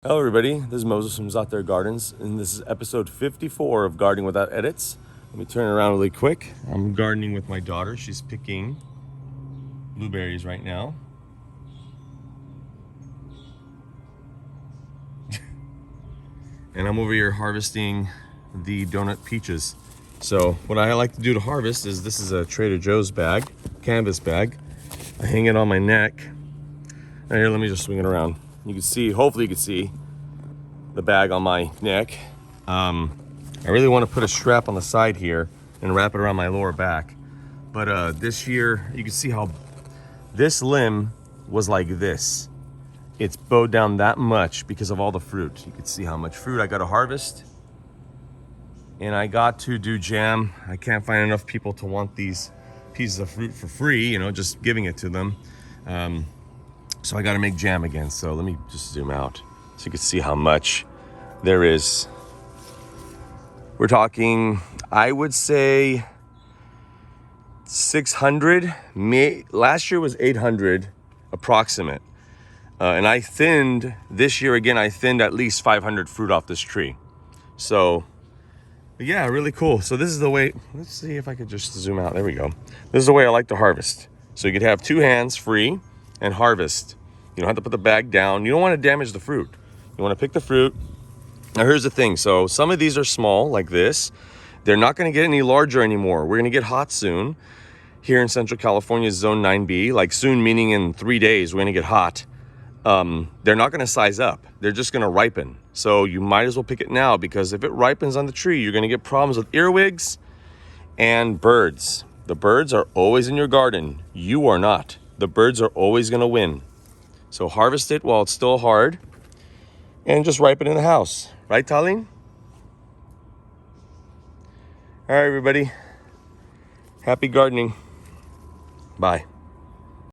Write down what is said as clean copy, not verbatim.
Hello everybody, this is Moses from ZAATARGARDENS, and this is episode 54 of Gardening Without Edits. Let me turn it around really quick. I'm gardening with my daughter. She's picking blueberries right now. And I'm over here harvesting the donut peaches. So what I like to do to harvest is, this is a Trader Joe's bag, canvas bag. I hang it on my neck. Right here, let me just swing it around. You can see, hopefully you can see the bag on my neck. I really want to put a strap on the side here and wrap it around my lower back. But this year, you can see how this limb was like this. It's bowed down that much because of all the fruit. You can see how much fruit I got to harvest. And I got to do jam. I can't find enough people to want these pieces of fruit for free, you know, just giving it to them. So I got to make jam again. So let me just zoom out so you can see how much there is. We're talking, I would say 600. Last year was 800 approximate. And I thinned, this year again, I thinned at least 500 fruit off this tree. So yeah, really cool. So this is the way, let's see if I could just zoom out. There we go. This is the way I like to harvest. So you could have two hands free and harvest. You don't have to put the bag down. You don't want to damage the fruit. You want to pick the fruit. Now here's the thing. So some of these are small like this. They're not going to get any larger anymore. We're going to get hot soon. Here in Central California, zone 9B, like soon meaning in 3 days, we're going to get hot. They're not going to size up. They're just going to ripen. So you might as well pick it now, because if it ripens on the tree, you're going to get problems with earwigs and birds. The birds are always in your garden. You are not. The birds are always going to win. So harvest it while it's still hard and just ripen in the house. Right, Talene? All right, everybody. Happy gardening. Bye.